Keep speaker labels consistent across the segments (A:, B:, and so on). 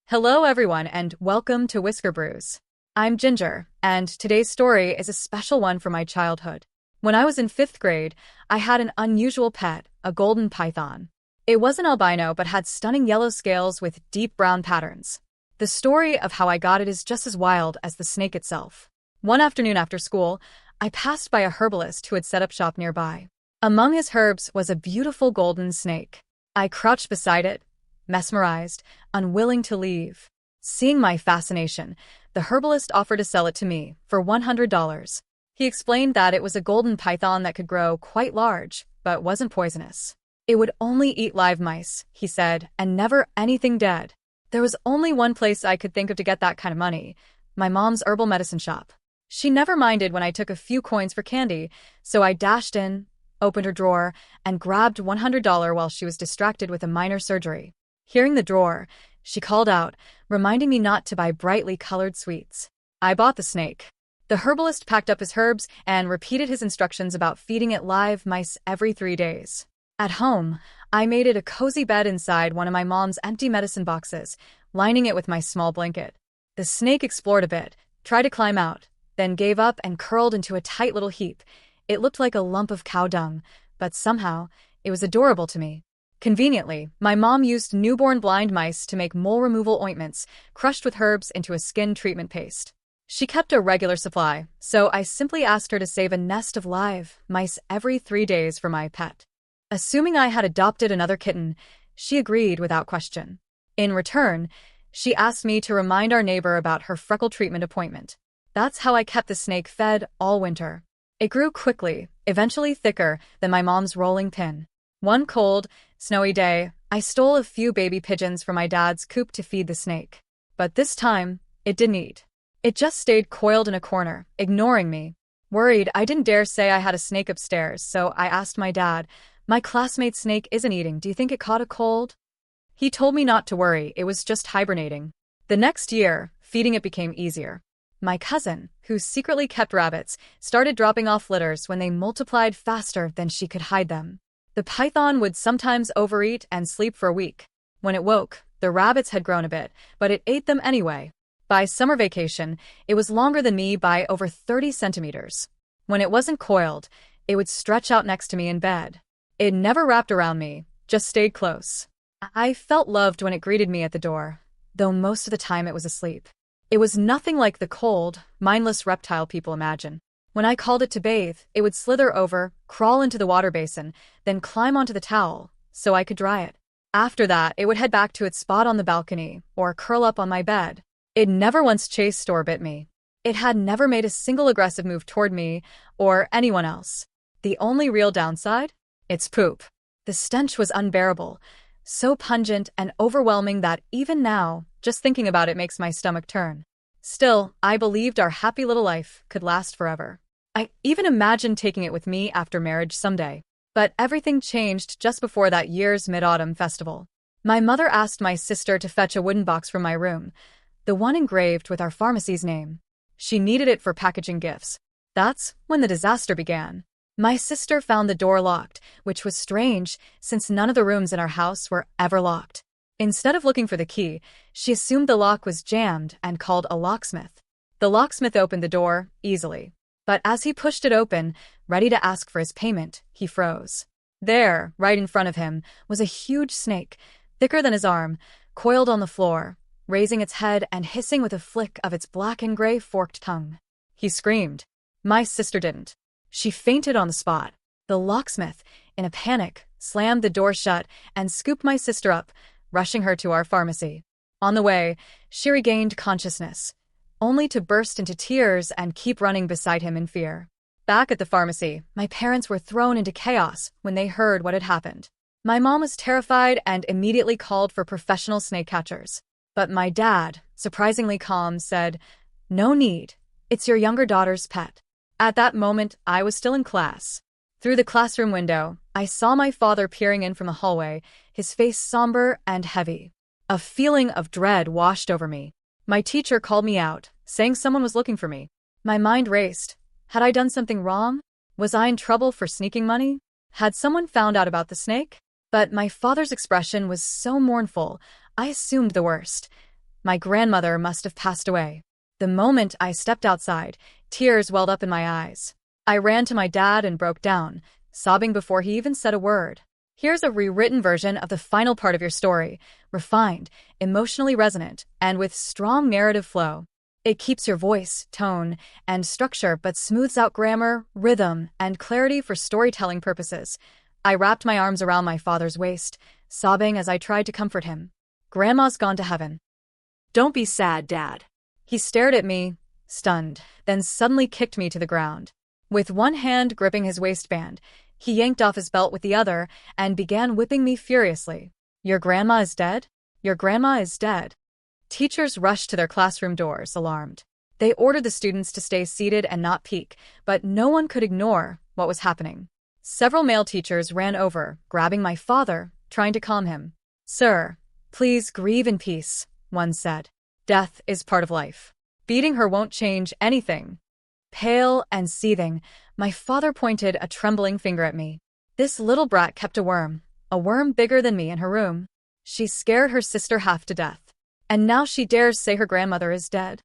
A: Hello, everyone, and welcome to Whisker Brews. I'm Ginger, and today's story is a special one from my childhood. When I was in fifth grade, I had an unusual pet, a golden python. It wasn't albino but had stunning yellow scales with deep brown patterns. The story of how I got it is just as wild as the snake itself. One afternoon after school, I passed by a herbalist who had set up shop nearby. Among his herbs was a beautiful golden snake. I crouched beside it, mesmerized, unwilling to leave. Seeing my fascination, the herbalist offered to sell it to me for $100. He explained that it was a golden python that could grow quite large, but wasn't poisonous. It would only eat live mice, he said, and never anything dead. There was only one place I could think of to get that kind of money: my mom's herbal medicine shop. She never minded when I took a few coins for candy, so I dashed in, opened her drawer, and grabbed $100 while she was distracted with a minor surgery. Hearing the drawer, she called out, reminding me not to buy brightly colored sweets. I bought the snake. The herbalist packed up his herbs and repeated his instructions about feeding it live mice every 3 days. At home, I made it a cozy bed inside one of my mom's empty medicine boxes, lining it with my small blanket. The snake explored a bit, tried to climb out, then gave up and curled into a tight little heap. It looked like a lump of cow dung, but somehow, it was adorable to me. Conveniently, my mom used newborn blind mice to make mole removal ointments, crushed with herbs into a skin treatment paste. She kept a regular supply, so I simply asked her to save a nest of live mice every 3 days for my pet. Assuming I had adopted another kitten, she agreed without question. In return, she asked me to remind our neighbor about her freckle treatment appointment. That's how I kept the snake fed all winter. It grew quickly, eventually thicker than my mom's rolling pin. One cold, snowy day, I stole a few baby pigeons from my dad's coop to feed the snake. But this time, it didn't eat. It just stayed coiled in a corner, ignoring me. Worried, I didn't dare say I had a snake upstairs, so I asked my dad, "My classmate's snake isn't eating. Do you think it caught a cold?" He told me not to worry, it was just hibernating. The next year, feeding it became easier. My cousin, who secretly kept rabbits, started dropping off litters when they multiplied faster than she could hide them. The python would sometimes overeat and sleep for a week. When it woke, the rabbits had grown a bit, but it ate them anyway. By summer vacation, it was longer than me by over 30 centimeters. When it wasn't coiled, it would stretch out next to me in bed. It never wrapped around me, just stayed close. I felt loved when it greeted me at the door, though most of the time it was asleep. It was nothing like the cold, mindless reptile people imagine. When I called it to bathe, it would slither over, crawl into the water basin, then climb onto the towel, so I could dry it. After that, it would head back to its spot on the balcony, or curl up on my bed. It never once chased or bit me. It had never made a single aggressive move toward me, or anyone else. The only real downside? Its poop. The stench was unbearable, so pungent and overwhelming that even now, just thinking about it makes my stomach turn. Still, I believed our happy little life could last forever. I even imagined taking it with me after marriage someday. But everything changed just before that year's Mid-Autumn festival. My mother asked my sister to fetch a wooden box from my room, the one engraved with our pharmacy's name. She needed it for packaging gifts. That's when the disaster began. My sister found the door locked, which was strange since none of the rooms in our house were ever locked. Instead of looking for the key, she assumed the lock was jammed and called a locksmith. The locksmith opened the door easily. But as he pushed it open, ready to ask for his payment, he froze. There, right in front of him, was a huge snake, thicker than his arm, coiled on the floor, raising its head and hissing with a flick of its black and gray forked tongue. He screamed. My sister didn't. She fainted on the spot. The locksmith, in a panic, slammed the door shut and scooped my sister up, rushing her to our pharmacy. On the way, she regained consciousness, only to burst into tears and keep running beside him in fear. Back at the pharmacy, my parents were thrown into chaos when they heard what had happened. My mom was terrified and immediately called for professional snake catchers. But my dad, surprisingly calm, said, "No need. It's your younger daughter's pet." At that moment, I was still in class. Through the classroom window, I saw my father peering in from the hallway, his face somber and heavy. A feeling of dread washed over me. My teacher called me out, saying someone was looking for me. My mind raced. Had I done something wrong? Was I in trouble for sneaking money? Had someone found out about the snake? But my father's expression was so mournful, I assumed the worst. My grandmother must have passed away. The moment I stepped outside, tears welled up in my eyes. I ran to my dad and broke down, sobbing before he even said a word. Here's a rewritten version of the final part of your story, refined, emotionally resonant, and with strong narrative flow. It keeps your voice, tone, and structure but smooths out grammar, rhythm, and clarity for storytelling purposes. I wrapped my arms around my father's waist, sobbing as I tried to comfort him. Grandma's gone to heaven.
B: Don't be sad, Dad.
A: He stared at me, stunned, then suddenly kicked me to the ground. With one hand gripping his waistband, he yanked off his belt with the other and began whipping me furiously. Your grandma is dead? Your grandma is dead. Teachers rushed to their classroom doors, alarmed. They ordered the students to stay seated and not peek, but no one could ignore what was happening. Several male teachers ran over, grabbing my father, trying to calm him. Sir, please grieve in peace, one said. Death is part of life. Beating her won't change anything. Pale and seething, my father pointed a trembling finger at me. This little brat kept a worm bigger than me in her room. She scared her sister half to death. And now she dares say her grandmother is dead.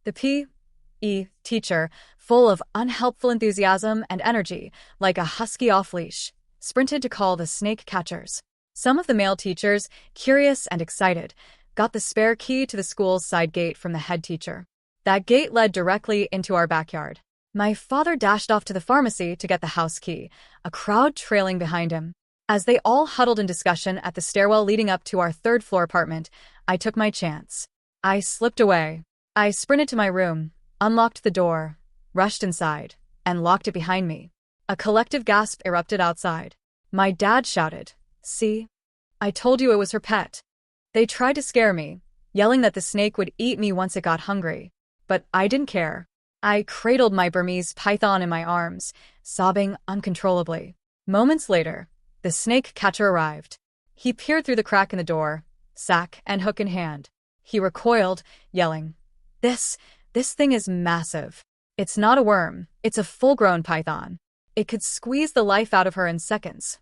A: The P.E. teacher, full of unhelpful enthusiasm and energy, like a husky off-leash, sprinted to call the snake catchers. Some of the male teachers, curious and excited, got the spare key to the school's side gate from the head teacher. That gate led directly into our backyard. My father dashed off to the pharmacy to get the house key, a crowd trailing behind him. As they all huddled in discussion at the stairwell leading up to our third-floor apartment, I took my chance. I slipped away. I sprinted to my room, unlocked the door, rushed inside, and locked it behind me. A collective gasp erupted outside. My dad shouted, "See? I told you it was her pet." They tried to scare me, yelling that the snake would eat me once it got hungry. But I didn't care. I cradled my Burmese python in my arms, sobbing uncontrollably. Moments later, the snake catcher arrived. He peered through the crack in the door, sack and hook in hand. He recoiled, yelling, This thing is massive. It's not a worm, it's a full-grown python. It could squeeze the life out of her in seconds."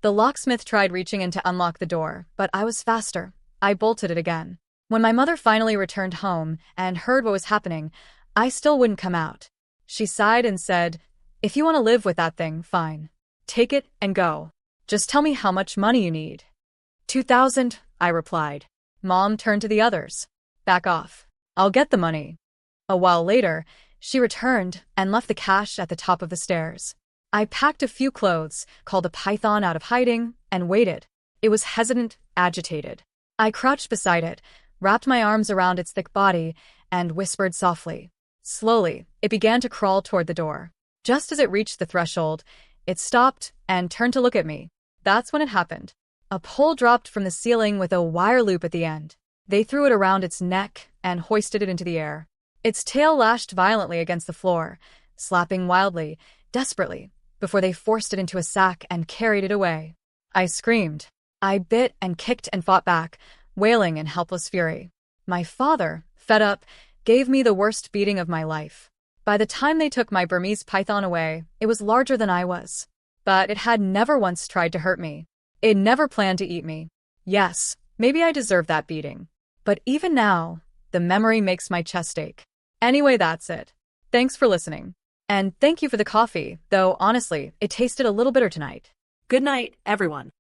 A: The locksmith tried reaching in to unlock the door, but I was faster. I bolted it again. When my mother finally returned home and heard what was happening, I still wouldn't come out. She sighed and said, "If you want to live with that thing, fine. Take it and go. Just tell me how much money you need." 2,000, I replied. Mom turned to the others. "Back off. I'll get the money." A while later, she returned and left the cash at the top of the stairs. I packed a few clothes, called the python out of hiding, and waited. It was hesitant, agitated. I crouched beside it, wrapped my arms around its thick body, and whispered softly. Slowly, it began to crawl toward the door. Just as it reached the threshold, it stopped and turned to look at me. That's when it happened. A pole dropped from the ceiling with a wire loop at the end. They threw it around its neck and hoisted it into the air. Its tail lashed violently against the floor, slapping wildly, desperately, before they forced it into a sack and carried it away. I screamed. I bit and kicked and fought back, wailing in helpless fury. My father, fed up, gave me the worst beating of my life. By the time they took my Burmese python away, it was larger than I was. But it had never once tried to hurt me. It never planned to eat me. Yes, maybe I deserved that beating. But even now, the memory makes my chest ache. Anyway, that's it. Thanks for listening. And thank you for the coffee, though honestly, it tasted a little bitter tonight.
B: Good night, everyone.